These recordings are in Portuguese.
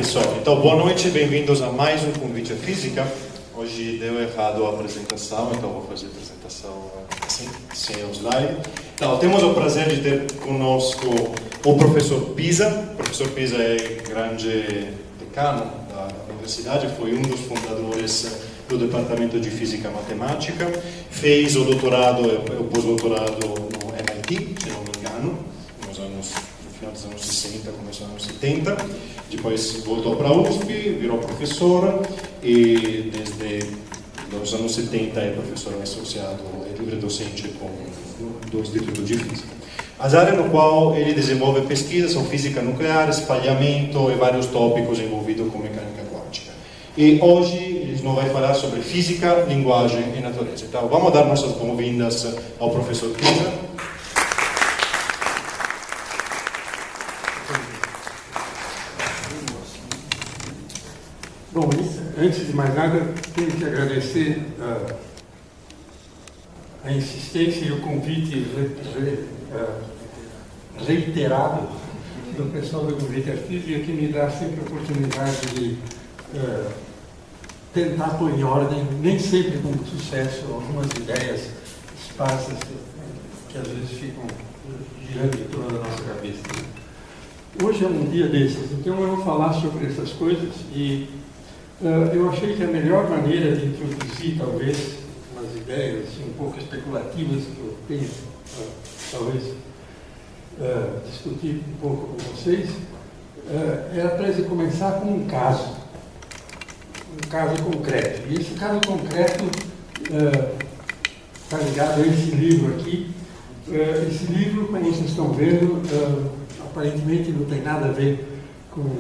Pessoal, então boa noite, bem-vindos a mais um Convite à Física. Hoje deu errado a apresentação, então vou fazer a apresentação assim, sem o slide. Então, temos o prazer de ter conosco o professor Pisa. O professor Pisa é grande decano da universidade, foi um dos fundadores do Departamento de Física e Matemática, fez o doutorado e o pós-doutorado no MIT, se não me engano, no final dos anos 60, começo dos anos 70, depois voltou para a USP, virou professor e desde os anos 70 é professor associado e livre docente do Instituto de Física. As áreas no qual ele desenvolve pesquisas são física nuclear, espalhamento e vários tópicos envolvidos com mecânica quântica. E hoje ele nos vai falar sobre física, linguagem e natureza. Então vamos dar nossas boas-vindas ao professor Pisa. Bom, antes de mais nada, tenho que agradecer a insistência e o convite reiterado do pessoal do Convite à Física, que me dá sempre a oportunidade de tentar pôr em ordem, nem sempre com sucesso, algumas ideias esparsas que às vezes ficam girando em torno da nossa cabeça. Hoje é um dia desses, então eu vou falar sobre essas coisas e eu achei que a melhor maneira de introduzir, talvez, umas ideias assim, um pouco especulativas que eu tenho, talvez, discutir um pouco com vocês, era para começar com um caso concreto. E esse caso concreto está ligado a esse livro aqui. Esse livro, como vocês estão vendo, aparentemente não tem nada a ver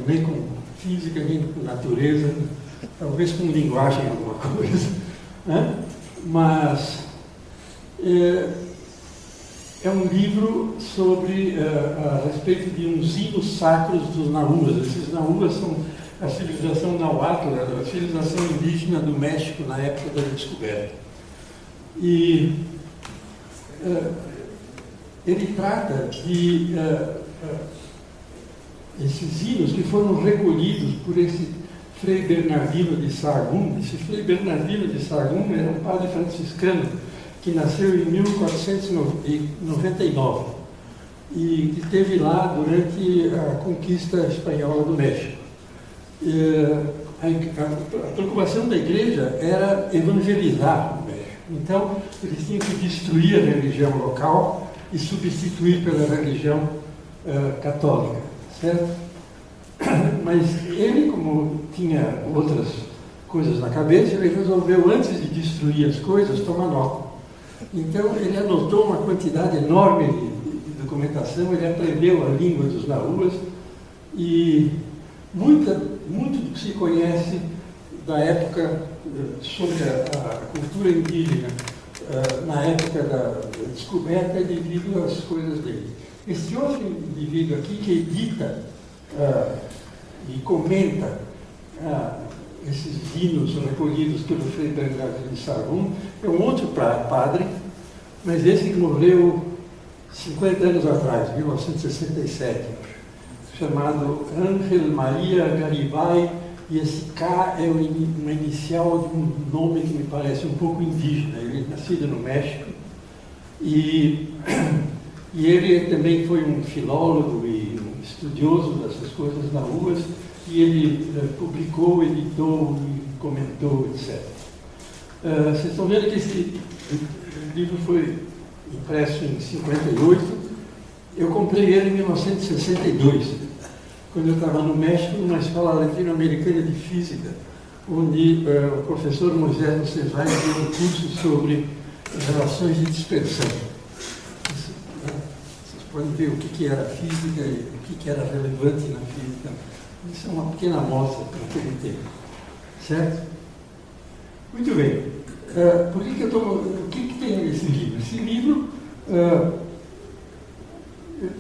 nem com física, nem com natureza, talvez com linguagem alguma coisa, né? Mas é um livro sobre a respeito de uns hinos sacros dos Nahuas. Esses Nahuas são a civilização Nahuatl, a civilização indígena do México na época da descoberta. E ele trata de esses hinos que foram recolhidos por esse Frei Bernardino de Sahagún. Esse Frei Bernardino de Sahagún era um padre franciscano que nasceu em 1499 e que esteve lá durante a conquista espanhola do México. A preocupação da igreja era evangelizar o México. Então, eles tinham que destruir a religião local e substituir pela religião católica, certo? Mas ele, como tinha outras coisas na cabeça, ele resolveu, antes de destruir as coisas, tomar nota. Então, ele anotou uma quantidade enorme de documentação, ele aprendeu a língua dos Nahuas e muito do que se conhece da época sobre a cultura indígena na época da descoberta é devido às coisas dele. Esse outro indivíduo aqui que edita e comenta esses hinos recolhidos pelo Frei Bernardino de Sahagún é um outro padre, mas esse que morreu 50 anos atrás, 1967, chamado Ángel Maria Garibay, e esse K é uma inicial de um nome que me parece um pouco indígena. Ele é nascido no México e ele também foi um filólogo e um estudioso dessas coisas nahuas, e ele publicou, editou, comentou, etc. Vocês estão vendo que esse livro foi impresso em 58. Eu comprei ele em 1962, quando eu estava no México, numa escola latino-americana de física, onde o professor Moisés Nocesai deu um curso sobre relações de dispersão. Vocês podem ver o que era física e o que era relevante na física. Isso é uma pequena amostra para aquele tempo. Certo? Muito bem. O que tem nesse livro? Esse livro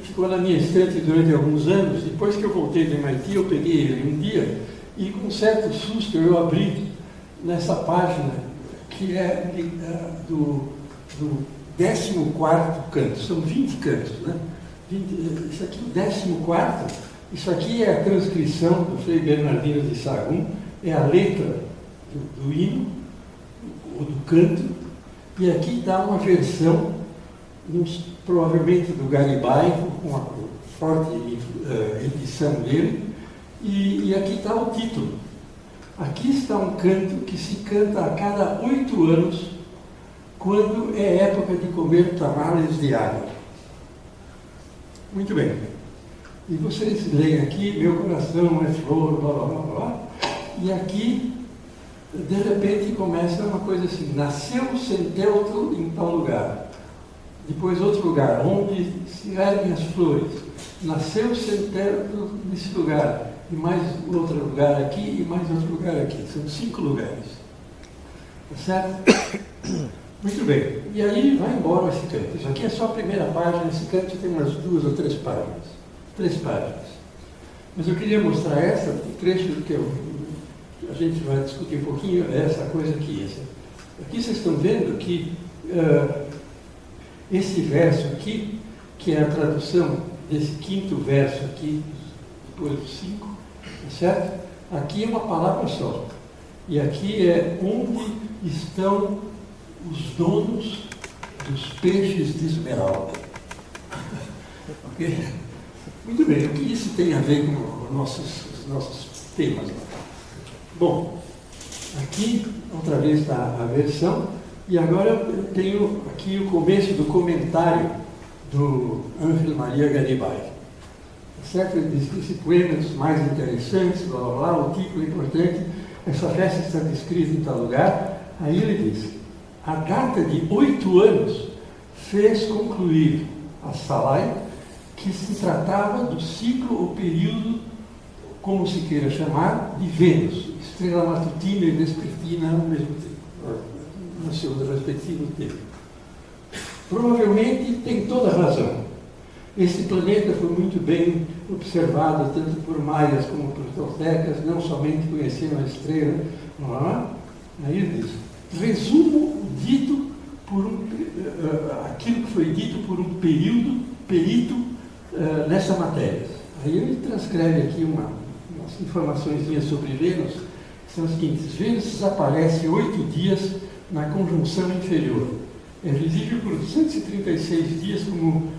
ficou na minha estante durante alguns anos. Depois que eu voltei do MIT, eu peguei ele um dia e, com certo susto, eu abri nessa página que é do 14º canto. São 20 cantos, né? Isso aqui é o 14º, Isso aqui é a transcrição do Frei Bernardino de Sahagún, é a letra do hino, ou do canto, e aqui dá uma versão, provavelmente do Garibay, com uma forte edição dele, e aqui está o título. Aqui está um canto que se canta a cada 8 anos, quando é época de comer tamales de água. Muito bem. E vocês leem aqui, meu coração é flor, blá, blá, blá, blá. E aqui, de repente, começa uma coisa assim, nasceu centelto em tal lugar. Depois outro lugar, onde se erguem as flores. Nasceu centelto nesse lugar. E mais outro lugar aqui, e mais outro lugar aqui. São 5 lugares. Tá certo? Muito bem. E aí vai embora esse canto. Isso aqui é só a primeira página. Esse canto tem umas 2 ou 3 páginas. 3 páginas. Mas eu queria mostrar o trecho que a gente vai discutir um pouquinho, é essa coisa aqui. Aqui vocês estão vendo que esse verso aqui, que é a tradução desse 5º verso aqui, depois do 5, tá certo? Aqui é uma palavra só. E aqui é onde estão os donos dos peixes de esmeralda. Ok? Muito bem, o que isso tem a ver com os nossos temas? Bom, aqui outra vez está a versão, e agora eu tenho aqui o começo do comentário do Ángel Maria Garibay. Certo? Ele diz que esse poema é dos mais interessantes, blá blá blá, o título é importante, essa festa está descrita em tal lugar. Aí ele diz: a data de 8 anos fez concluir a Salai que se tratava do ciclo ou período, como se queira chamar, de Vênus, estrela matutina e vespertina ao mesmo tempo, no seu respectivo tempo. Provavelmente tem toda a razão. Esse planeta foi muito bem observado, tanto por maias como por toltecas, não somente conheceram a estrela. Aí ele diz: resumo dito por aquilo que foi dito por um perito nessa matéria. Aí ele transcreve aqui umas informações sobre Vênus, que são as seguintes: Vênus desaparece 8 dias na conjunção inferior. É visível por 236 dias como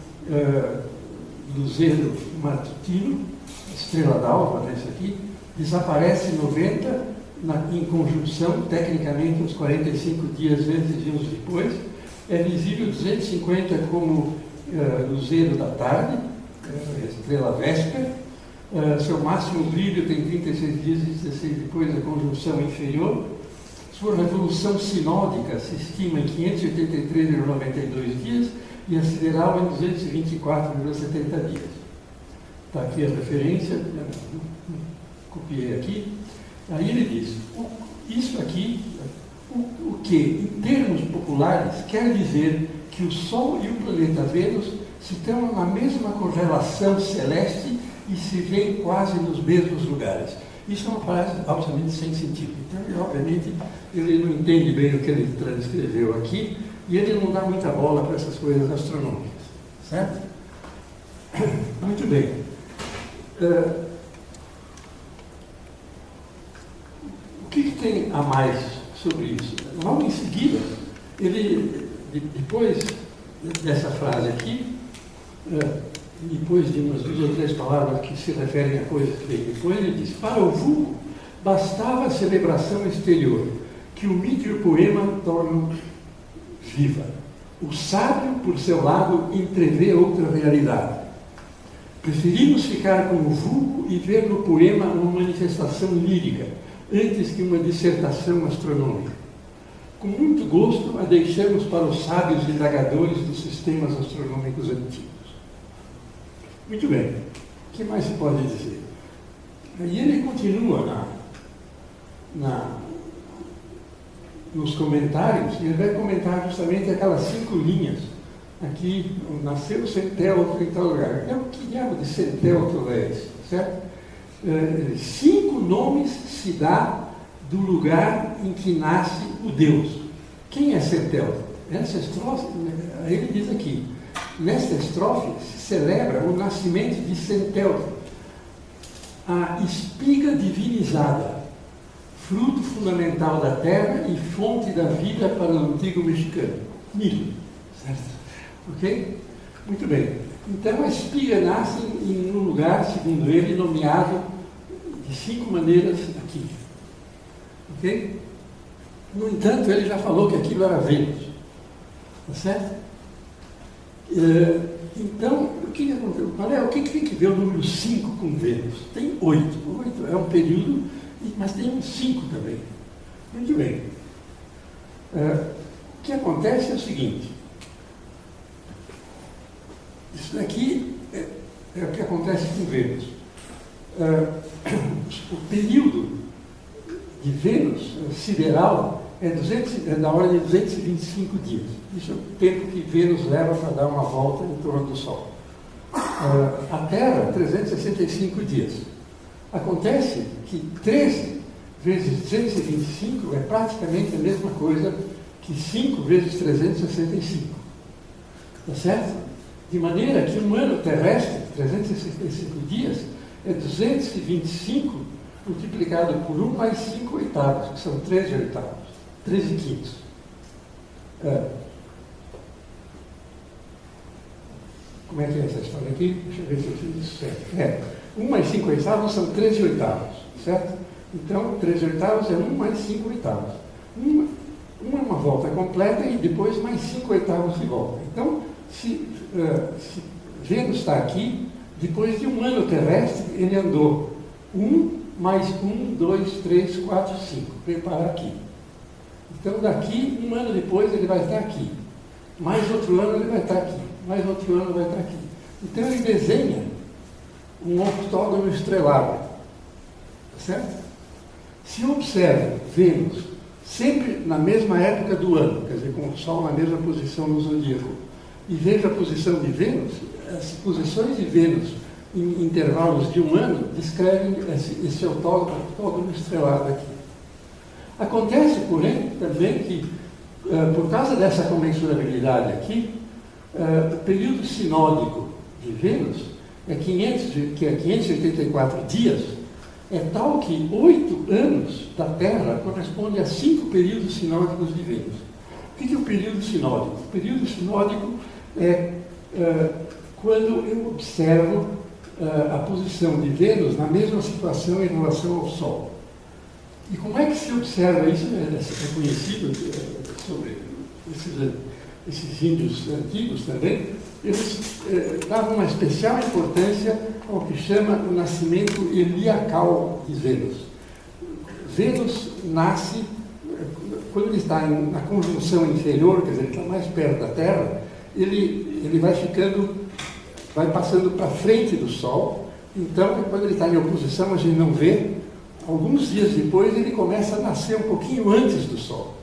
luzeiro matutino, estrela d'alva, nesse aqui, desaparece 90 em conjunção, tecnicamente uns 45 dias antes e uns depois. É visível 250 como luzeiro da tarde, estrela véspera. Seu máximo brilho tem 36 dias e 16 depois da conjunção inferior. Sua revolução sinódica se estima em 583,92 dias e a sideral em 224,70 dias. Está aqui a referência, copiei aqui. Aí ele diz: isso aqui, o que, em termos populares, quer dizer que o Sol e o planeta Vênus se estão na mesma correlação celeste e se veem quase nos mesmos lugares. Isso é uma frase absolutamente sem sentido. Então, obviamente, ele não entende bem o que ele transcreveu aqui e ele não dá muita bola para essas coisas astronômicas. Certo? Muito bem. O que tem a mais sobre isso? Logo em seguida, ele, depois dessa frase aqui, depois de umas 2 ou 3 palavras que se referem a coisas que vem depois, ele diz: para o vulgo, bastava a celebração exterior, que o mito e o poema tornam viva. O sábio, por seu lado, entrevê outra realidade. Preferimos ficar com o vulgo e ver no poema uma manifestação lírica, antes que uma dissertação astronômica. Com muito gosto, a deixamos para os sábios indagadores dos sistemas astronômicos antigos. Muito bem. O que mais se pode dizer? Aí ele continua nos comentários, e ele vai comentar justamente aquelas 5 linhas. Aqui, nasceu centelto em tal lugar. Que diabo de centelto é esse? Certo? 5 nomes se dá do lugar em que nasce o Deus. Quem é centelto? Essa estrofe, aí ele diz aqui: nesta estrofe se celebra o nascimento de Centelto, a espiga divinizada, fruto fundamental da terra e fonte da vida para o antigo mexicano. Milho, certo? Ok? Muito bem. Então a espiga nasce em um lugar, segundo ele, nomeado de 5 maneiras aqui. Ok? No entanto, ele já falou que aquilo era Vênus. Tá certo? Então, o que aconteceu? O que tem que ver o número 5 com Vênus? Tem 8. 8 é um período, mas tem um 5 também. Muito bem. O que acontece é o seguinte. Isso daqui é o que acontece com Vênus. O período de Vênus sideral é da ordem de 225 dias. Isso é o tempo que Vênus leva para dar uma volta em torno do Sol. A Terra, 365 dias. Acontece que 13 vezes 225 é praticamente a mesma coisa que 5 vezes 365. Tá certo? De maneira que um ano terrestre, 365 dias, é 225 multiplicado por 1 mais 5 oitavos, que são 13 oitavos, 13 quintos. Como é que é essa história aqui? Deixa eu ver se eu fiz isso certo. 1 mais 5 oitavos são 13 oitavos, certo? Então, 13 oitavos é 1 mais 5 oitavos. Uma é uma volta completa e depois mais 5 oitavos de volta. Então, se Vênus está aqui, depois de um ano terrestre, ele andou 1 mais 1, 2, 3, 4, 5. Vem parar aqui. Então, daqui, um ano depois, ele vai estar aqui. Mais outro ano, ele vai estar aqui. Mais outro ano, vai estar aqui. Então, ele desenha um octógono estrelado. Certo? Se observa Vênus sempre na mesma época do ano, quer dizer, com o Sol na mesma posição no zodíaco, e veja a posição de Vênus, as posições de Vênus em intervalos de um ano descrevem esse octógono estrelado aqui. Acontece, porém, também que, por causa dessa comensurabilidade aqui, o período sinódico de Vênus é 584 dias, é tal que 8 anos da Terra correspondem a 5 períodos sinódicos de Vênus. O que é o período sinódico? O período sinódico é quando eu observo a posição de Vênus na mesma situação em relação ao Sol. E como é que se observa isso? É conhecido sobre esses índios antigos também. Eles davam uma especial importância ao que chama o nascimento heliacal de Vênus. Vênus nasce, quando ele está na conjunção inferior, quer dizer, ele está mais perto da Terra, ele vai passando para frente do Sol. Então, quando ele está em oposição, a gente não vê. Alguns dias depois, ele começa a nascer um pouquinho antes do Sol.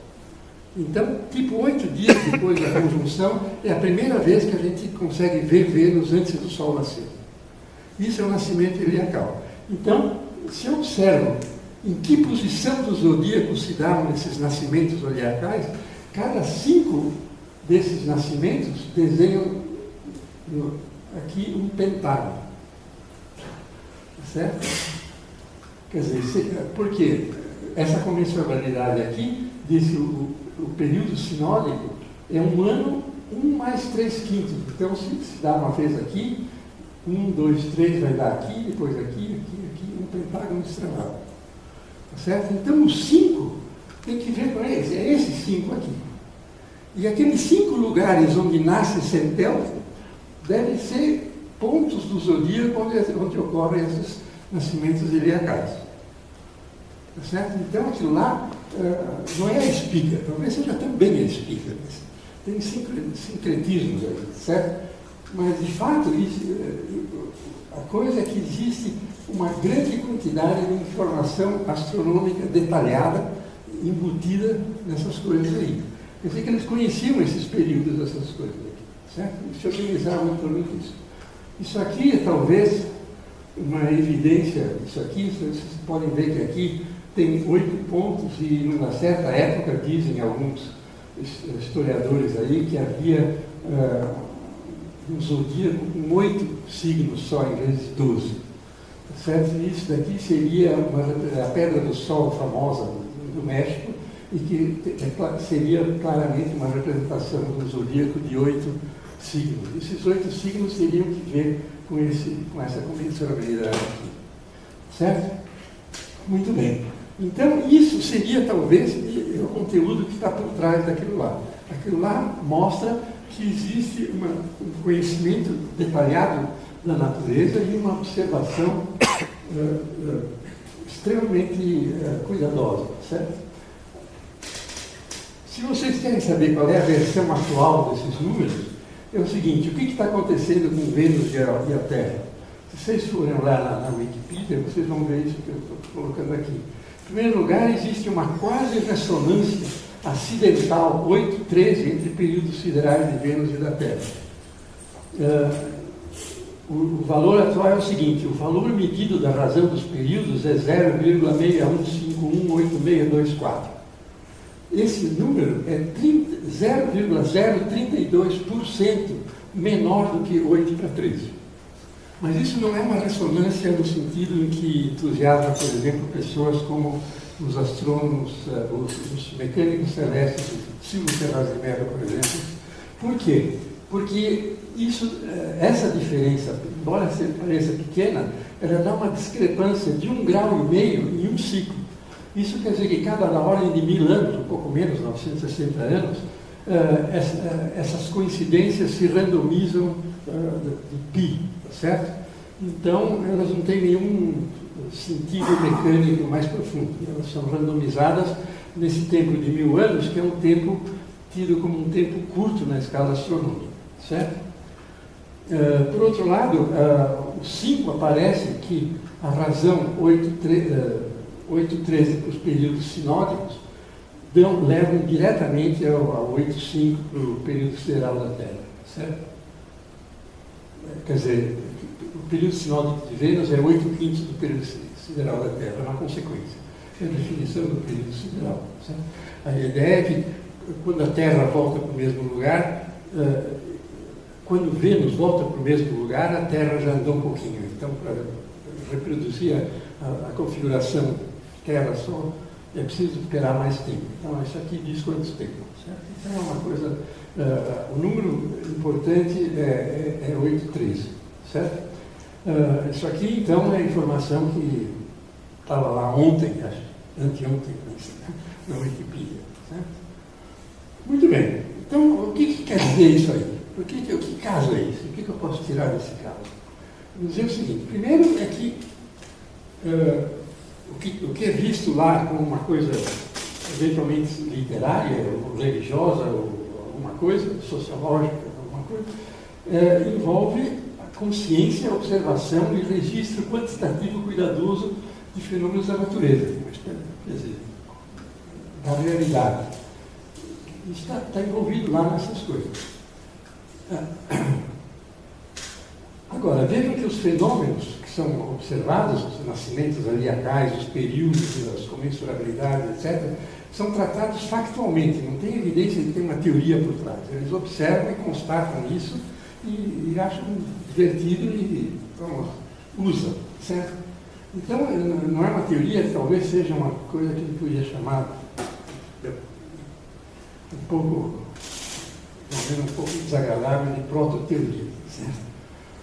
Então, tipo 8 dias depois da conjunção, é a primeira vez que a gente consegue ver Vênus antes do Sol nascer. Isso é o nascimento heliacal. Então, se eu observo em que posição do zodíaco se davam esses nascimentos zodiacais, cada 5 desses nascimentos desenham aqui um pentágono. Certo? Quer dizer, por quê? Essa comensurabilidade aqui diz que o período sinódico é um ano, 1 mais 3 quintos. Então, se dá uma vez aqui, 1, 2, 3 vai dar aqui, depois aqui, um pentágono estrelado. Tá certo? Então, os 5 tem que ver com esse, é esses 5 aqui. E aqueles 5 lugares onde nasce Centel devem ser pontos do zodíaco onde ocorrem esses nascimentos heliacais. Tá certo? Então, aquilo lá não é a espiga, talvez seja também a espiga. Tem sincretismos aí, certo? Mas, de fato, a coisa é que existe uma grande quantidade de informação astronômica detalhada, embutida nessas coisas aí. Quer dizer que eles conheciam esses períodos dessas coisas aqui, certo? Eles se organizavam em torno disso. Isso aqui é talvez uma evidência, isso aqui, vocês podem ver que aqui tem 8 pontos e, numa certa época, dizem alguns historiadores aí, que havia um zodíaco com 8 signos só, em vez de 12. certo? Isso daqui seria a Pedra do Sol famosa do México, e que seria claramente uma representação do zodíaco de 8 signos. Esses 8 signos teriam que ver com essa comensurabilidade aqui. Certo? Muito bem. Então, isso seria talvez o conteúdo que está por trás daquilo lá. Aquilo lá mostra que existe um conhecimento detalhado da natureza e uma observação extremamente cuidadosa, certo? Se vocês querem saber qual é a versão atual desses números, é o seguinte: o que está acontecendo com Vênus e a Terra? Se vocês forem lá na Wikipedia, vocês vão ver isso que eu estou colocando aqui. Em primeiro lugar, existe uma quase ressonância acidental 8-13 entre períodos siderais de Vênus e da Terra. O valor atual é o seguinte: o valor medido da razão dos períodos é 0,61518624. Esse número é 0,032% menor do que 8/13. Mas isso não é uma ressonância no sentido em que entusiasma, por exemplo, pessoas como os astrônomos, os mecânicos celestes, Silvio Ferraz de Mello, por exemplo. Por quê? Porque essa diferença, embora pareça pequena, ela dá uma discrepância de 1,5 graus em um ciclo. Isso quer dizer que cada ordem de 1000 anos, um pouco menos, 960 anos, essas coincidências se randomizam de π, certo? Então, elas não têm nenhum sentido mecânico mais profundo. Elas são randomizadas nesse tempo de 1000 anos, que é um tempo tido como um tempo curto na escala astronômica, certo? Por outro lado, o 5 aparece que a razão 8-13 para os períodos sinódicos levam diretamente ao 8-5 para o período sideral da Terra, certo? Quer dizer, o período sinódico de Vênus é 8/5 do período sideral da Terra, é uma consequência. É a definição do período sideral, certo? A ideia é que quando a Terra volta para o mesmo lugar, quando Vênus volta para o mesmo lugar, a Terra já andou um pouquinho. Então, para reproduzir a configuração Terra-Sol, é preciso esperar mais tempo. Então, isso aqui diz quanto tempo, certo? Então, é uma coisa... o número importante é 8/13, certo? Isso aqui, então, é a informação que estava lá ontem, acho, anteontem, na Wikipedia, certo? Muito bem. Então, o que quer dizer isso aí? Que caso é isso? O que eu posso tirar desse caso? Vou dizer o seguinte: primeiro é que o que é visto lá como uma coisa eventualmente literária, ou religiosa, ou alguma coisa, sociológica, alguma coisa, envolve a consciência, a observação e registro quantitativo cuidadoso de fenômenos da natureza, quer dizer, da realidade. Isso está envolvido lá nessas coisas. Agora, vejam que os fenômenos que são observados, os nascimentos zodiacais, os períodos, as comensurabilidades, etc., são tratados factualmente, não tem evidência de ter uma teoria por trás. Eles observam e constatam isso e acham divertido e usam, certo? Então, não é uma teoria, talvez seja uma coisa que ele podia chamar um pouco desagradável de prototeoria, certo?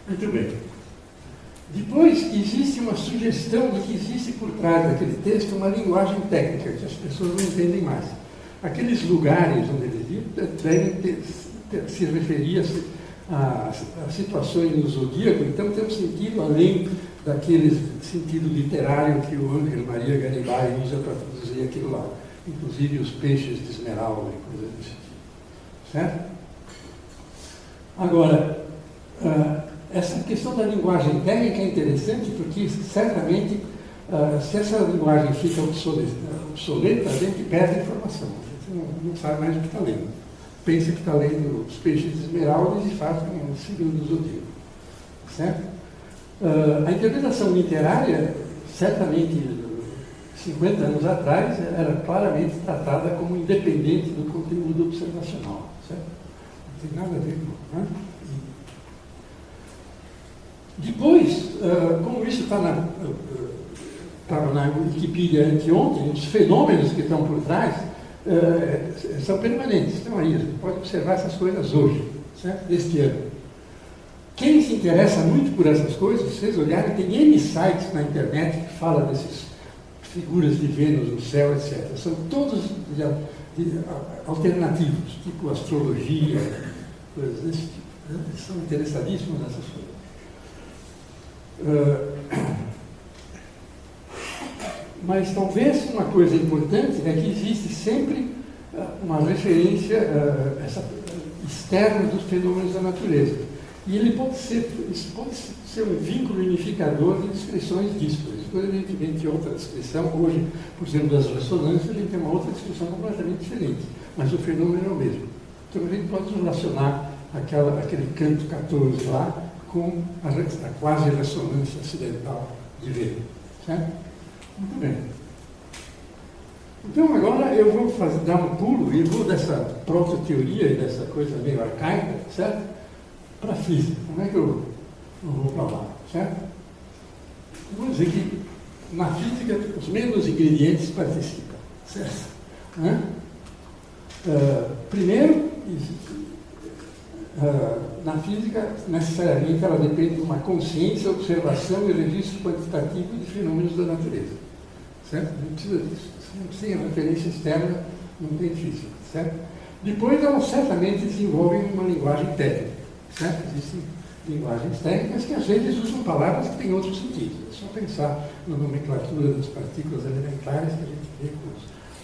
Muito bem. Depois, existe uma sugestão de que existe por trás daquele texto uma linguagem técnica que as pessoas não entendem mais. Aqueles lugares onde eles devem se referir a situações no zodíaco, então tem um sentido além daquele sentido literário que o Ángel Maria Garibaldi usa para traduzir aquilo lá, inclusive os peixes de esmeralda e coisas desse tipo. Certo? Agora, essa questão da linguagem técnica é interessante porque, certamente, se essa linguagem fica obsoleta, a gente perde a informação. A gente não sabe mais o que está lendo. Pensa que está lendo os peixes de esmeralda e faz um signo do zodíaco. Certo? A interpretação literária, certamente, 50 anos atrás, era claramente tratada como independente do conteúdo observacional. Certo? Não tem nada a ver com... Depois, como isso estava na Wikipedia anteontem, os fenômenos que estão por trás são permanentes, estão aí, você pode observar essas coisas hoje, certo? Deste ano. Quem se interessa muito por essas coisas, se vocês olharem, tem N sites na internet que falam dessas figuras de Vênus no céu, etc. São todos alternativos, tipo astrologia, coisas desse tipo. Eles são interessadíssimos nessas coisas. Mas talvez uma coisa importante é que existe sempre uma referência externa dos fenômenos da natureza. E ele isso pode ser um vínculo unificador de descrições díspares. Evidentemente, outra descrição, hoje, por exemplo, das ressonâncias, ele tem uma outra descrição completamente diferente, mas o fenômeno é o mesmo. Então, a gente pode relacionar aquele canto 14 lá com a quase ressonância acidental de Vênus. Certo? Muito bem. Então, agora eu vou dar um pulo e vou dessa proto-teoria e dessa coisa meio arcaica, certo? Para a física. Como é que eu vou para lá, certo? Eu vou dizer que na física os mesmos ingredientes participam, certo? Primeiro, na física, necessariamente, ela depende de uma consciência, observação e registro quantitativo de fenômenos da natureza, certo? Não precisa disso. Sem a referência externa, não tem física, certo? Depois, elas certamente desenvolvem uma linguagem técnica, certo? Existem linguagens técnicas que às vezes usam palavras que têm outro sentido. É só pensar na nomenclatura das partículas elementares que a gente vê com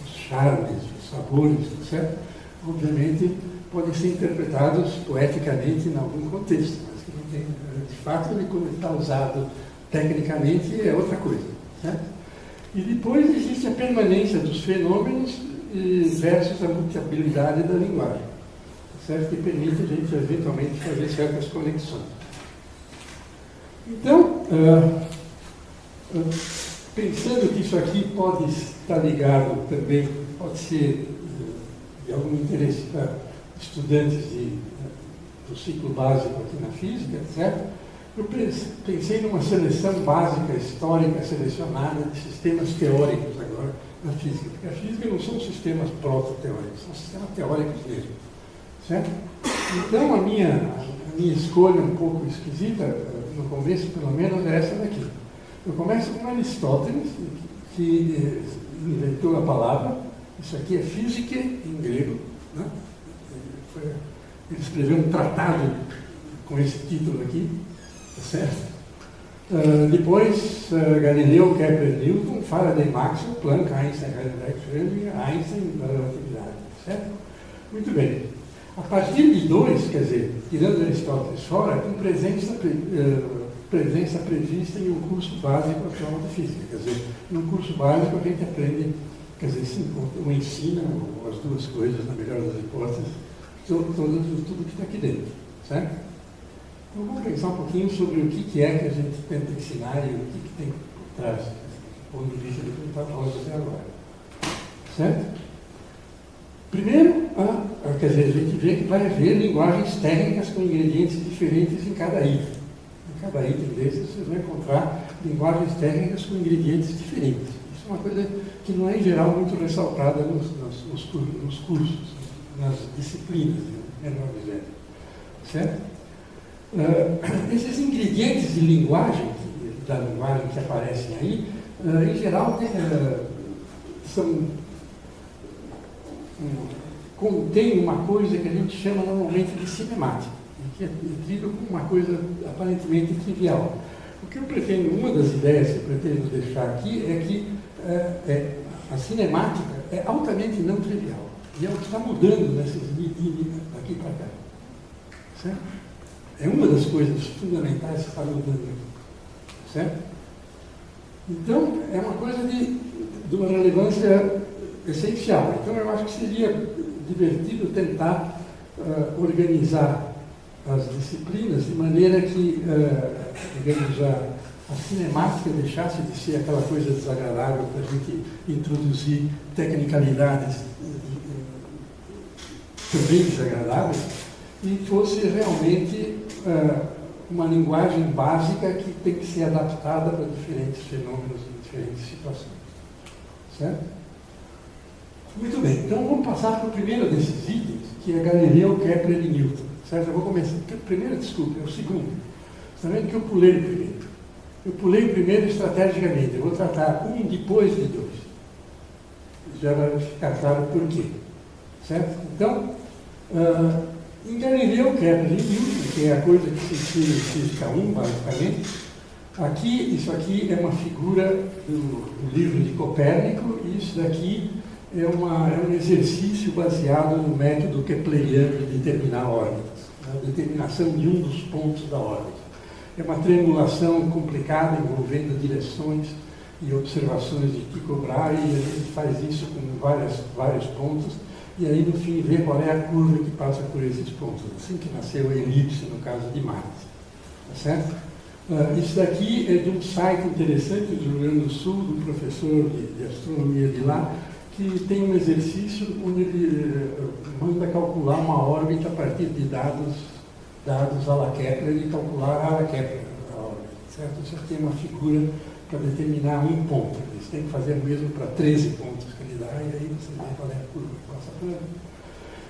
os charmes, os sabores, certo? Obviamente, podem ser interpretados poeticamente em algum contexto, mas que não tem, de fato, como está usado tecnicamente é outra coisa, certo? E depois existe a permanência dos fenômenos versus a mutabilidade da linguagem, certo? Que permite a gente, eventualmente, fazer certas conexões. Então, pensando que isso aqui pode estar ligado também, pode ser de algum interesse para estudantes do ciclo básico aqui na física, certo? Eu pensei numa seleção básica, histórica, selecionada de sistemas teóricos agora na física, porque a física não são sistemas proto-teóricos, são sistemas teóricos mesmo, certo? Então a minha escolha um pouco esquisita, no começo pelo menos, é essa daqui. Eu começo com Aristóteles, que inventou a palavra, isso aqui é física em grego, né? Ele escreveu um tratado com esse título aqui, certo? Depois, Galileu, Kepler, Newton, Faraday, Maxwell, Planck, Einstein, Heisenberg, Schrödinger, Einstein, da relatividade, certo? Muito bem. A partir de 2, quer dizer, tirando Aristóteles fora, com presença prevista em um curso básico atual de física. Quer dizer, num curso básico a gente aprende, quer dizer, ou ensina, ou as duas coisas, na melhor das hipóteses, tudo que está aqui dentro, certo? Então vamos pensar um pouquinho sobre o que é que a gente tenta ensinar e o que tem por trás, do ponto de vista do que está falando até agora. Certo? Primeiro, quer dizer, a gente vê que vai haver linguagens técnicas com ingredientes diferentes em cada item. Em cada item desses vocês vão encontrar linguagens técnicas com ingredientes diferentes. Isso é uma coisa que não é, em geral, muito ressaltada nos cursos, nas disciplinas, menor miséria. Certo? Esses ingredientes de linguagem, da linguagem que aparecem aí, em geral contém uma coisa que a gente chama normalmente de cinemática, que é tido como uma coisa aparentemente trivial. O que eu pretendo, uma das ideias que eu pretendo deixar aqui é que a cinemática é altamente não trivial. E é o que está mudando nesses daqui para cá. Certo? É uma das coisas fundamentais que está mudando aqui. Certo? Então, é uma coisa de uma relevância essencial. Então, eu acho que seria divertido tentar organizar as disciplinas de maneira que, digamos, a cinemática deixasse de ser aquela coisa desagradável para a gente introduzir tecnicalidades também desagradáveis e fosse realmente uma linguagem básica que tem que ser adaptada para diferentes fenômenos e diferentes situações. Certo? Muito bem, então vamos passar para o primeiro desses itens, que é Galileu, Kepler e Newton. Certo? Eu vou começar. O primeiro, desculpa, é o segundo. Você está vendo que eu pulei o primeiro. Eu pulei o primeiro estrategicamente. Eu vou tratar um depois de dois. Já vai ficar claro por quê. Certo? Então, em Galileu, Kepler e Newton, que é a coisa que se ensina em Física 1, basicamente, aqui, isso aqui é uma figura do livro de Copérnico, e isso daqui é um exercício baseado no método kepleriano de determinar órbitas, a determinação de um dos pontos da órbita. É uma triangulação complicada envolvendo direções e observações de Tycho Brahe, e a gente faz isso com vários pontos, e aí no fim vê qual é a curva que passa por esses pontos, assim que nasceu a elipse no caso de Marte. Tá certo? Isso daqui é de um site interessante do Rio Grande do Sul, de um professor de astronomia de lá, que tem um exercício onde ele manda calcular uma órbita a partir de dados a la Kepler e calcular a la Kepler a órbita. Certo? Isso aqui é uma figura para determinar um ponto. Eles têm que fazer o mesmo para 13 pontos que ele dá, e aí você vê qual é a curva que passa por ali.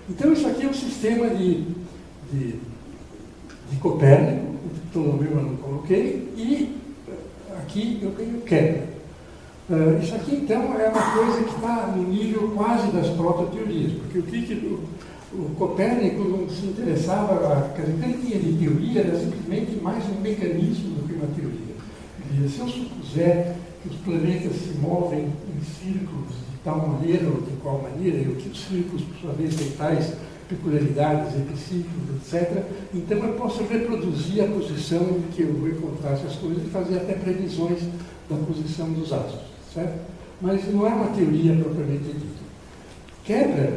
Então, isso aqui é um sistema de Copérnico, o Ptolomeu eu não coloquei, e aqui eu tenho Kepler. Isso aqui, então, é uma coisa que está no nível quase das proto-teorias, porque o Copérnico não se interessava, quer dizer, o que ele tinha de teoria era simplesmente mais um mecanismo do que uma teoria. Se eu supuser que os planetas se movem em círculos de tal maneira ou de qual maneira, e que os círculos, por sua vez, têm tais peculiaridades, epiciclos, etc., então eu posso reproduzir a posição em que eu vou encontrar essas coisas e fazer até previsões da posição dos astros, certo? Mas não é uma teoria propriamente dita. Kepler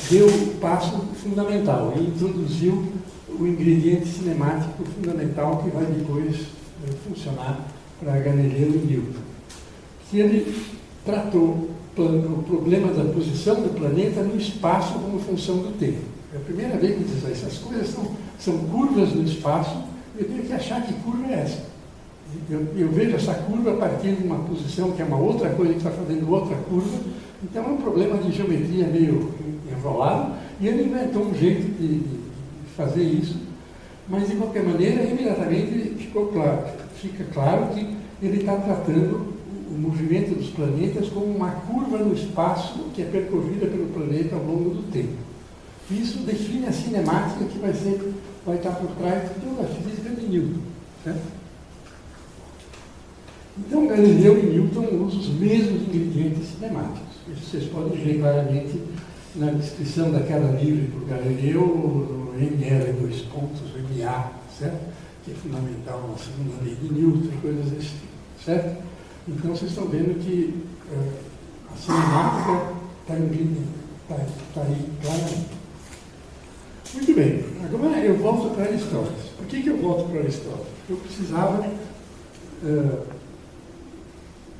deu o passo fundamental e introduziu o ingrediente cinemático fundamental que vai depois funcionar para Galileu e Newton. Que ele tratou o problema da posição do planeta no espaço como função do tempo. É a primeira vez que ele diz, essas coisas são curvas no espaço, eu tenho que achar que curva é essa. Eu vejo essa curva a partir de uma posição que é uma outra coisa que está fazendo outra curva, então é um problema de geometria meio enrolado, e ele inventou um jeito de fazer isso, mas de qualquer maneira, imediatamente fica claro que ele está tratando o movimento dos planetas como uma curva no espaço que é percorrida pelo planeta ao longo do tempo. Isso define a cinemática que vai estar por trás de toda a física de Newton. Certo? Então, Galileu e Newton usam os mesmos ingredientes cinemáticos. Isso vocês podem ver claramente na descrição da queda livre por Galileu, no ML, dois pontos, MA, certo? Que é fundamental na segunda lei de Newton e coisas desse tipo, certo? Então, vocês estão vendo que a cinemática está aí claramente. Muito bem, agora eu volto para Aristóteles. Por que eu volto para Aristóteles? Porque eu precisava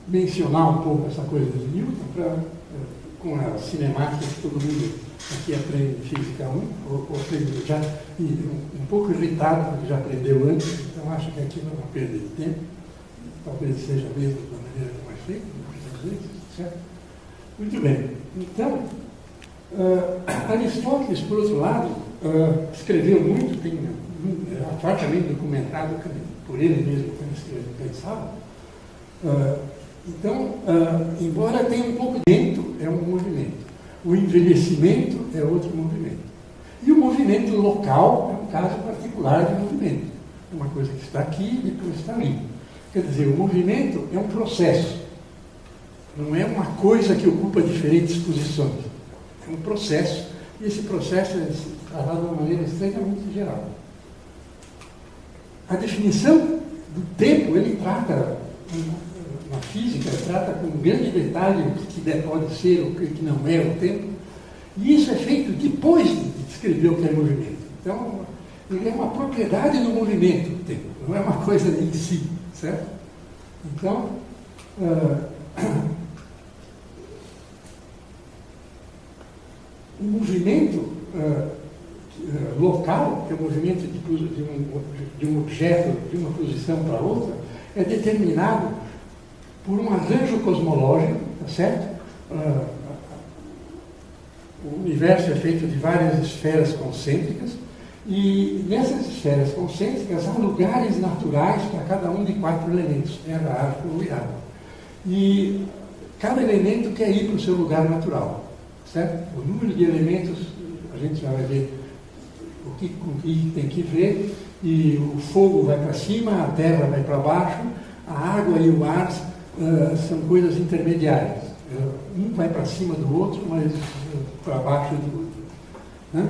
mencionar um pouco essa coisa de Newton, com a cinemática que todo mundo aqui aprende em Física 1, ou aprende já, e um pouco irritado, porque já aprendeu antes, então acho que aqui não é uma perda de tempo, talvez seja mesmo da maneira como é feito, certo? Muito bem, então, Aristóteles, por outro lado, escreveu muito, é fartamente documentado por ele mesmo, quando escreveu, pensava. Então, embora tenha um pouco de dentro, é um movimento. O envelhecimento é outro movimento. E o movimento local é um caso particular de movimento. É uma coisa que está aqui e depois está ali. Quer dizer, o movimento é um processo. Não é uma coisa que ocupa diferentes posições. É um processo. E esse processo é tratado de uma maneira extremamente geral. A definição do tempo, ele trata... Na física, trata com grande detalhe o que pode ser, o que não é o tempo. E isso é feito depois de descrever o que é movimento. Então, ele é uma propriedade do movimento, o tempo, não é uma coisa em si, certo? Então, o movimento local, que é o movimento de um objeto de uma posição para outra, é determinado por um arranjo cosmológico, tá certo? O universo é feito de várias esferas concêntricas, e nessas esferas concêntricas há lugares naturais para cada um de 4 elementos: terra, ar, fogo e água. E cada elemento quer ir para o seu lugar natural, certo? O número de elementos, a gente já vai ver com que tem que ver, e o fogo vai para cima, a terra vai para baixo, a água e o ar são coisas intermediárias. Um vai para cima do outro, mas para baixo do outro. Né?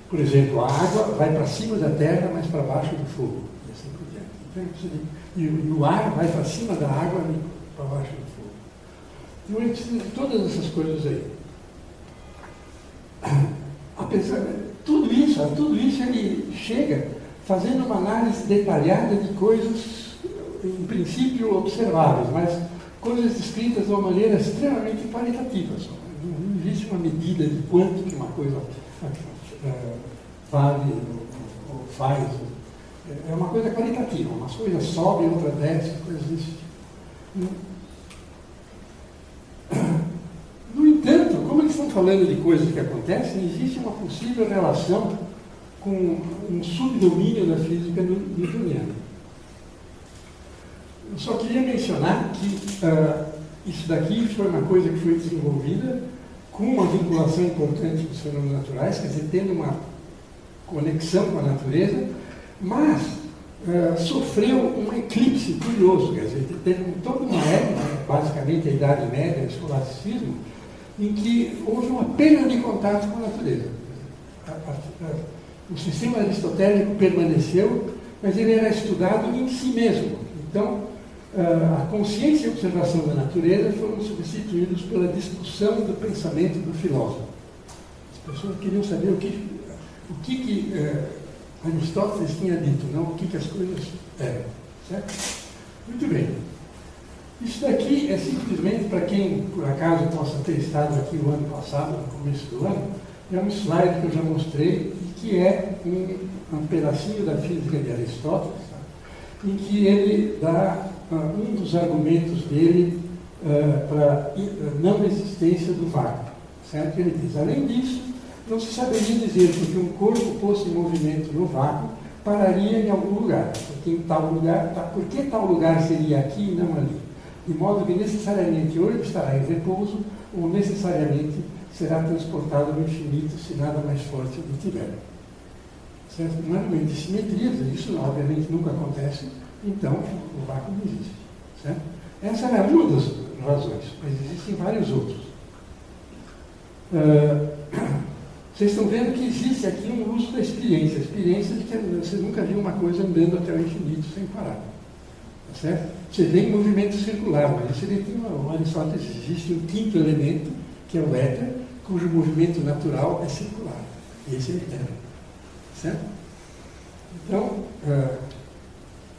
Por exemplo, a água vai para cima da terra, mas para baixo do fogo. E assim por diante. E o ar vai para cima da água e para baixo do fogo. Então, a gente precisa de todas essas coisas aí. Apesar de tudo isso ele chega fazendo uma análise detalhada de coisas, em princípio, observáveis, mas coisas descritas de uma maneira extremamente qualitativa. Não existe uma medida de quanto que uma coisa vale ou faz. É uma coisa qualitativa. Umas coisas sobem, outras descem, coisas desse tipo. No entanto, como eles estão falando de coisas que acontecem, existe uma possível relação com um subdomínio da física newtoniana. Eu só queria mencionar que isso daqui foi uma coisa que foi desenvolvida com uma vinculação importante dos fenômenos naturais, quer dizer, tendo uma conexão com a natureza, mas sofreu um eclipse curioso, quer dizer, teve toda uma época, basicamente a Idade Média, o escolasticismo, em que houve uma perda de contato com a natureza. O sistema aristotélico permaneceu, mas ele era estudado em si mesmo. Então, a consciência e a observação da natureza foram substituídos pela discussão do pensamento do filósofo. As pessoas queriam saber o que Aristóteles tinha dito, não o que as coisas eram. Certo? Muito bem. Isso daqui é simplesmente, para quem por acaso possa ter estado aqui o ano passado, no começo do ano, é um slide que eu já mostrei, que é um pedacinho da física de Aristóteles, em que ele dá um dos argumentos dele para a não existência do vácuo. Certo? Ele diz, além disso, não se saberia dizer porque um corpo fosse em movimento no vácuo, pararia em algum lugar. Porque por que tal lugar seria aqui e não ali? De modo que necessariamente ou ele estará em repouso, ou necessariamente será transportado no infinito se nada mais forte o tiver. Certo? Um argumento de simetria, isso obviamente nunca acontece, então o vácuo não existe. Certo? Essa é uma das razões, mas existem vários outros. Vocês estão vendo que existe aqui um uso da experiência, a experiência de que você nunca viu uma coisa andando até o infinito sem parar. Tá certo? Você vê em movimento circular, mas você tem Aristóteles, existe um quinto elemento, que é o éter, cujo movimento natural é circular. Esse é o eterno. Certo? Então,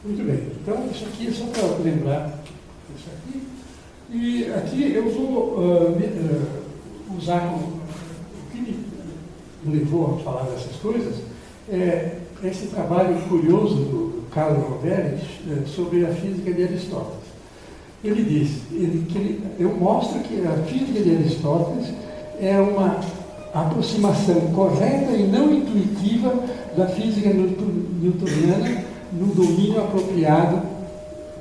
muito bem. Então, isso aqui é só para lembrar isso aqui. E aqui eu vou usar o que me levou a falar dessas coisas, esse trabalho curioso do Carlo Rovelli sobre a física de Aristóteles. Ele diz, eu mostro que a física de Aristóteles é uma aproximação correta e não intuitiva da física newtoniana no domínio apropriado,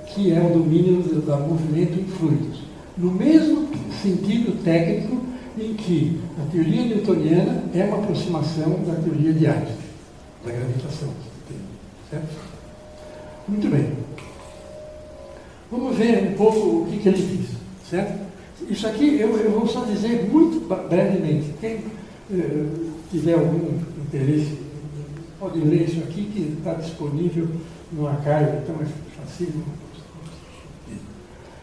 que é o domínio do movimento em fluidos. No mesmo sentido técnico em que a teoria newtoniana é uma aproximação da teoria de Einstein, da gravitação. Certo? Muito bem. Vamos ver um pouco o que ele diz. Certo? Isso aqui eu vou só dizer muito brevemente. Quem tiver algum interesse, pode ler isso aqui, que está disponível no archive, então é fácil.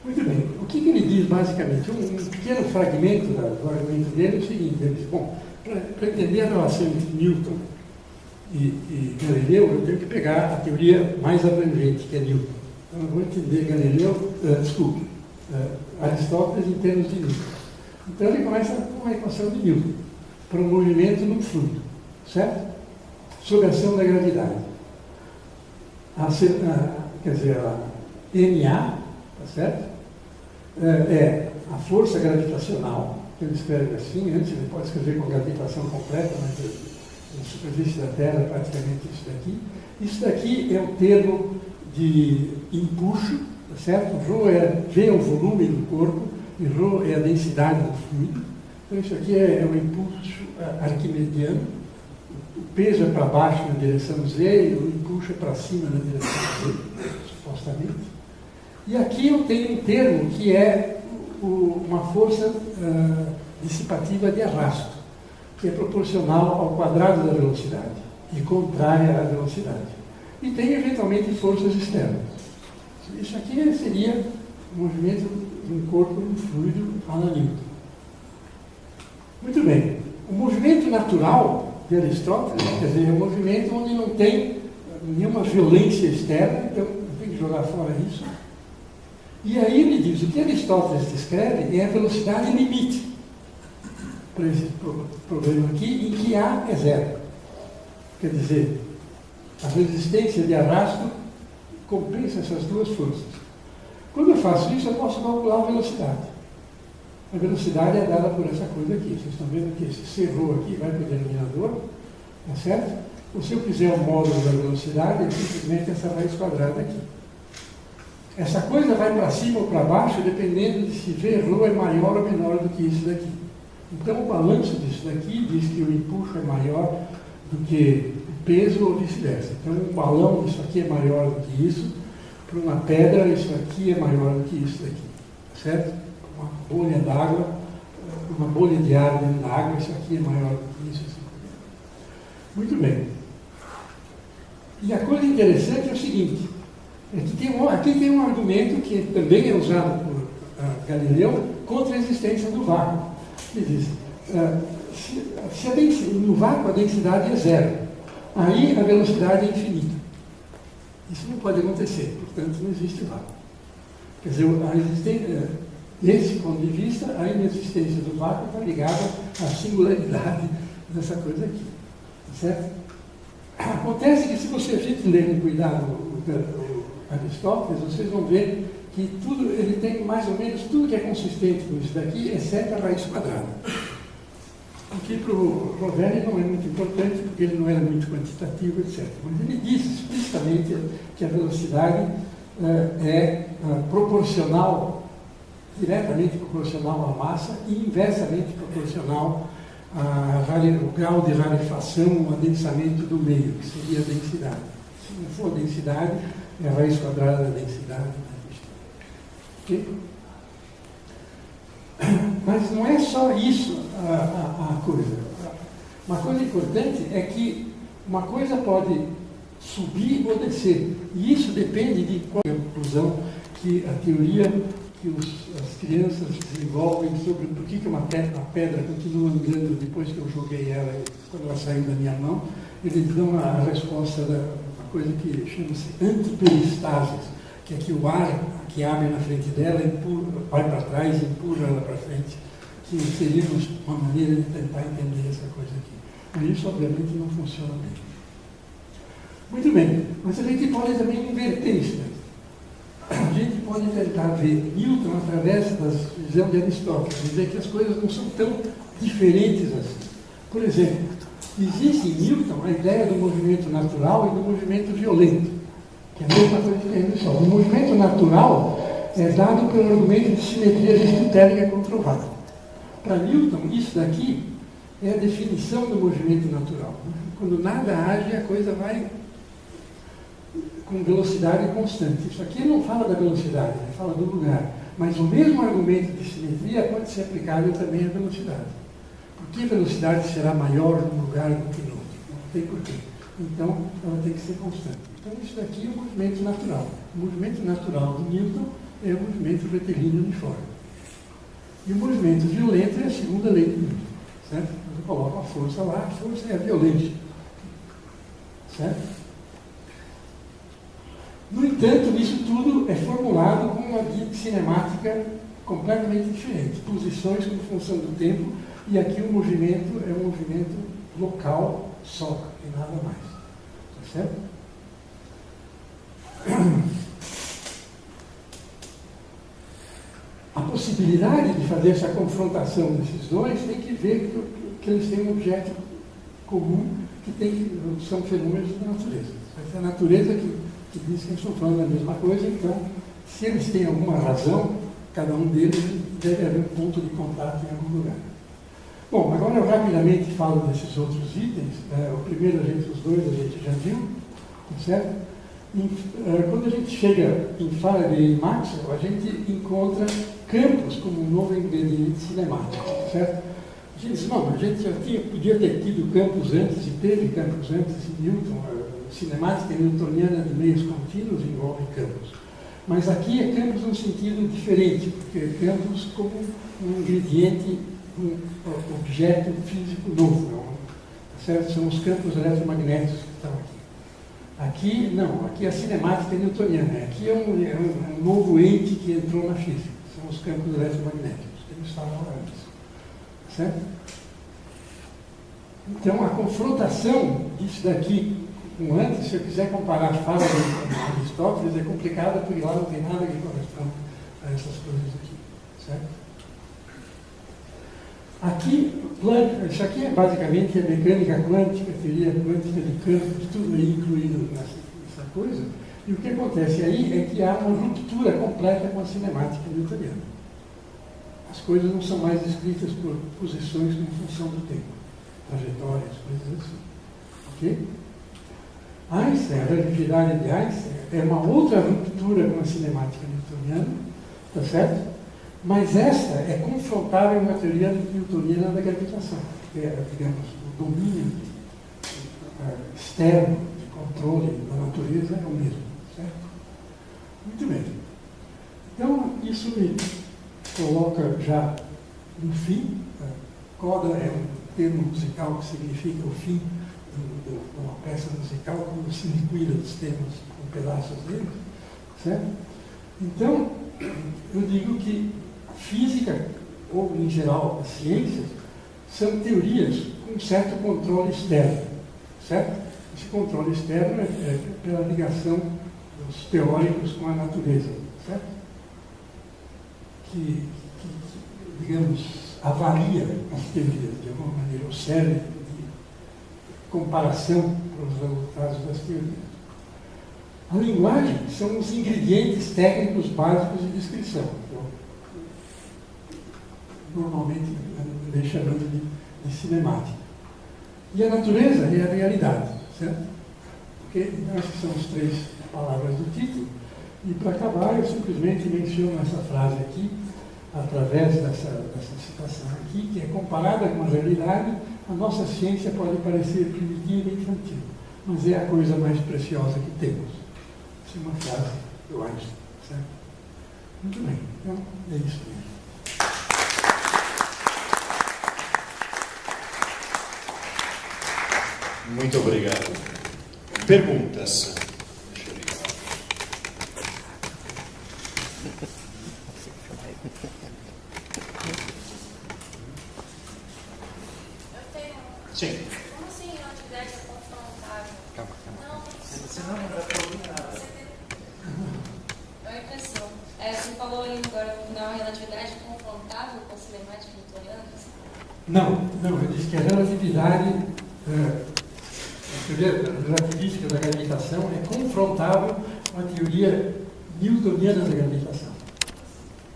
Muito bem. O que ele diz, basicamente? Um pequeno fragmento do argumento dele é o seguinte: ele diz, bom, para entender a relação entre Newton e Galileu, eu tenho que pegar a teoria mais abrangente, que é Newton. Então, eu vou entender Aristóteles em termos de Newton. Então, ele começa com a equação de Newton, para um movimento num fluido. certo? Sob a ação da gravidade. Quer dizer, a NA, tá certo? É a força gravitacional, que ele escreve assim, antes ele pode escrever com gravitação completa, mas na superfície da Terra praticamente isso daqui. Isso daqui é o termo de empuxo, tá certo? V é o volume do corpo e ρ é a densidade do fluido. Então isso aqui é o impulso arquimediano. O peso é para baixo na direção Z e o empuxo é para cima na direção Z, supostamente. E aqui eu tenho um termo que é uma força dissipativa de arrasto, que é proporcional ao quadrado da velocidade e contrária à velocidade. E tem, eventualmente, forças externas. Isso aqui seria o movimento de um corpo, de um fluido, à la Newton. Muito bem. O movimento natural de Aristóteles, quer dizer, é um movimento onde não tem nenhuma violência externa, então tem que jogar fora isso. E aí ele diz, o que Aristóteles descreve é a velocidade limite para esse problema aqui, em que A é zero. Quer dizer, a resistência de arrasto compensa essas duas forças. Quando eu faço isso, eu posso calcular a velocidade. A velocidade é dada por essa coisa aqui. Vocês estão vendo que esse cerro aqui vai para o denominador, tá certo? Ou se eu fizer o módulo da velocidade, é simplesmente essa raiz quadrada aqui. Essa coisa vai para cima ou para baixo, dependendo de se V ρ é maior ou menor do que isso daqui. Então, o balanço disso daqui diz que o empuxo é maior do que o peso ou vice-versa. Então, um balão, isso aqui é maior do que isso. Para uma pedra, isso aqui é maior do que isso daqui. Certo? Uma bolha d'água, uma bolha de ar dentro da água, isso aqui é maior do que isso. Muito bem. E a coisa interessante é o seguinte, é que aqui tem um argumento que também é usado por Galileu contra a existência do vácuo. Ele diz, no vácuo a densidade é zero, aí a velocidade é infinita. Isso não pode acontecer, portanto não existe vácuo. Quer dizer, nesse ponto de vista, a inexistência do vácuo está ligada à singularidade dessa coisa aqui. Certo? Acontece que se você ler com cuidado o Aristóteles, vocês vão ver que ele tem mais ou menos tudo que é consistente com isso daqui, exceto a raiz quadrada. O que para o Rovere não é muito importante, porque ele não era muito quantitativo, etc. Mas ele diz explicitamente que a velocidade é proporcional, diretamente proporcional à massa e inversamente proporcional ao grau de rarefação, o adensamento do meio, que seria a densidade. Se não for a densidade, é a raiz quadrada da densidade. Okay? Mas não é só isso a coisa. Uma coisa importante é que uma coisa pode subir ou descer. E isso depende de qual é a conclusão que a teoria que as crianças desenvolvem sobre por que uma pedra continua andando depois que eu joguei ela, quando ela saiu da minha mão. Eles dão a resposta da uma coisa que chama-se antiperistasis, que é que o ar que abre na frente dela vai para trás e empurra ela para frente, que seria uma maneira de tentar entender essa coisa aqui. Mas isso, obviamente, não funciona bem. Muito bem, mas a gente pode também inverter isso. A gente pode tentar ver Newton através da visão de Aristóteles, dizer que as coisas não são tão diferentes assim. Por exemplo, existe em Newton a ideia do movimento natural e do movimento violento, que é a mesma coisa que tem no Sol. O movimento natural é dado pelo argumento de simetria aristotérica contra o vácuo. Para Newton, isso daqui é a definição do movimento natural. Quando nada age, a coisa vai com velocidade constante. Isso aqui não fala da velocidade, ele fala do lugar. Mas o mesmo argumento de simetria pode ser aplicável também à velocidade. Por que a velocidade será maior num lugar do que no outro? Não tem porquê. Então, ela tem que ser constante. Então, isso daqui é o movimento natural. O movimento natural do Newton é o movimento retilíneo uniforme. E o movimento violento é a segunda lei de Newton. Certo? Eu coloco a força lá, a força é a violência. Certo? No entanto, isso tudo é formulado com uma cinemática completamente diferente. Posições como função do tempo, e aqui o movimento é um movimento local só, e nada mais. Tá certo? A possibilidade de fazer essa confrontação desses dois tem que ver que eles têm um objeto comum, são fenômenos da natureza. É a natureza que diz que eles estão falando da mesma coisa, então, se eles têm alguma razão, cada um deles deve haver um ponto de contato em algum lugar. Bom, agora eu rapidamente falo desses outros itens. O primeiro, os dois a gente já viu, certo? Quando a gente chega em Faraday e Maxwell, a gente encontra campos como um novo ingrediente cinemático, certo? A gente diz, não, a gente já podia ter tido campos antes, e teve campos antes em Newton. Cinemática newtoniana de meios contínuos envolve campos. Mas aqui é campos num sentido diferente, porque é campos como um ingrediente, um objeto físico novo, certo? São os campos eletromagnéticos que estão aqui. Aqui, não, aqui a cinemática é newtoniana. Aqui é um novo ente que entrou na física. São os campos eletromagnéticos, que não estavam antes. Certo? Então, a confrontação disso daqui com antes, se eu quiser comparar Faraday com Aristóteles, é complicada, porque lá não tem nada que corresponda a essas coisas aqui. Certo? Aqui, isso aqui é basicamente a mecânica quântica, a teoria quântica de campos, tudo aí incluído nessa coisa. E o que acontece aí é que há uma ruptura completa com a cinemática newtoniana. As coisas não são mais descritas por posições em função do tempo, trajetórias, coisas assim. Ok? Einstein, a relatividade de Einstein é uma outra ruptura com a cinemática newtoniana, tá certo? Mas essa é confrontável com a teoria newtoniana da gravitação, que é, digamos, o domínio externo de controle da natureza é o mesmo, certo? Muito bem. Então, isso me coloca já no fim. Coda é um termo musical que significa o fim de uma peça musical, como se liquida os temas com pedaços deles, certo? Então, eu digo que a física, ou em geral as ciências, são teorias com um certo controle externo, certo? Esse controle externo é pela ligação dos teóricos com a natureza, certo? Que digamos, avalia as teorias, de alguma maneira, o serve de comparação com os resultados das teorias. A linguagem são os ingredientes técnicos básicos de descrição. Então, normalmente, eu chamando de cinemática. E a natureza é a realidade, certo? Porque essas são as três palavras do título. E, para acabar, eu simplesmente menciono essa frase aqui, através dessa citação aqui, que é comparada com a realidade, a nossa ciência pode parecer primitiva e infantil, mas é a coisa mais preciosa que temos. Essa é uma frase do Einstein, certo? Muito bem, então é isso mesmo. Muito obrigado. Perguntas? Sim. Como assim a atividade é confrontável? Calma. Não, Você não vai ouvir nada. É uma impressão. Você falou aí agora no final, a relatividade é confrontável com a cinemática newtoniana? Não, eu disse que a relatividade, a relativística da gravitação é confrontável com a teoria newtoniana da gravitação.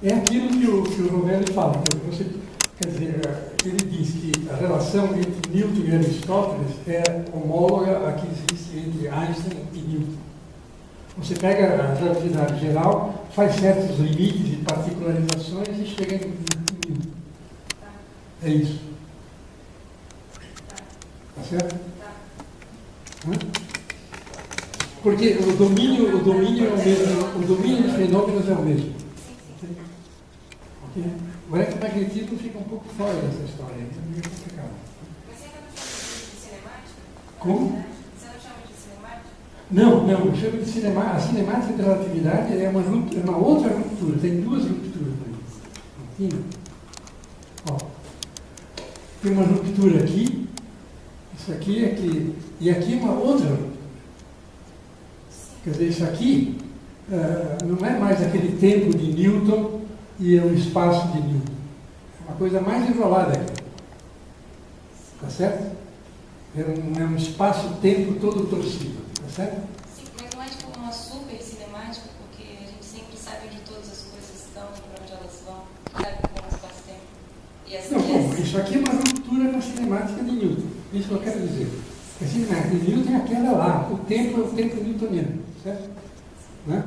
É aquilo que o Rovelli fala, quer dizer, ele diz que a relação entre Newton e Aristóteles é homóloga à que existe entre Einstein e Newton. Você pega a relatividade geral, faz certos limites e particularizações e chega em Newton. É isso. Tá certo? Porque o domínio é o mesmo, o domínio dos fenômenos é o mesmo. Okay? O eletromagnetismo fica um pouco fora dessa história, é meio complicado. Mas você não chama de cinemática? Como? Você não chama de cinemática? Não, eu chamo de cinemática. A cinemática da relatividade é uma outra ruptura, tem duas rupturas aí. Entende? Ó, tem uma ruptura aqui, Isso aqui é que... E aqui uma outra. Quer dizer, isso aqui não é mais aquele tempo de Newton e o espaço de Newton. É uma coisa mais enrolada aqui. Tá certo? É um espaço-tempo todo torcido. Tá certo? Sim, mas não é tipo uma super cinemática, porque a gente sempre sabe onde todas as coisas estão, para onde elas vão, sabe como o espaço-tempo. E essa Não, bom, isso aqui é uma ruptura com a cinemática de Newton. Isso que eu quero dizer. A cinemática de Newton é aquela lá. O tempo é o tempo newtoniano. Certo? Né?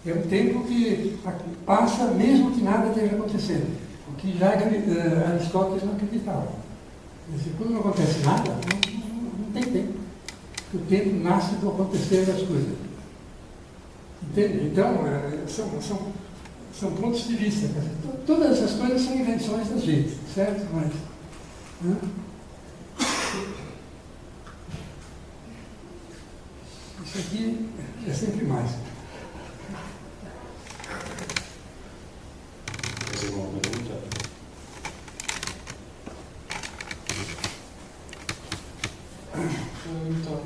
É um tempo que passa mesmo que nada esteja acontecendo. O que já Aristóteles não acreditava. Quando não acontece nada, não tem tempo. O tempo nasce do acontecer das coisas. Entende? Então, são pontos de vista. Todas essas coisas são invenções da gente, certo? Mas, né? Isso aqui é sempre mais. Mais alguma pergunta? Então,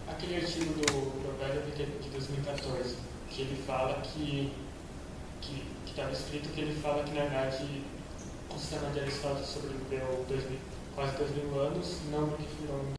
aquele artigo do Provérbio de 2014, que ele fala que estava escrito que ele fala que, na verdade, o sistema de Aristóteles sobreviveu quase 2000 anos, não porque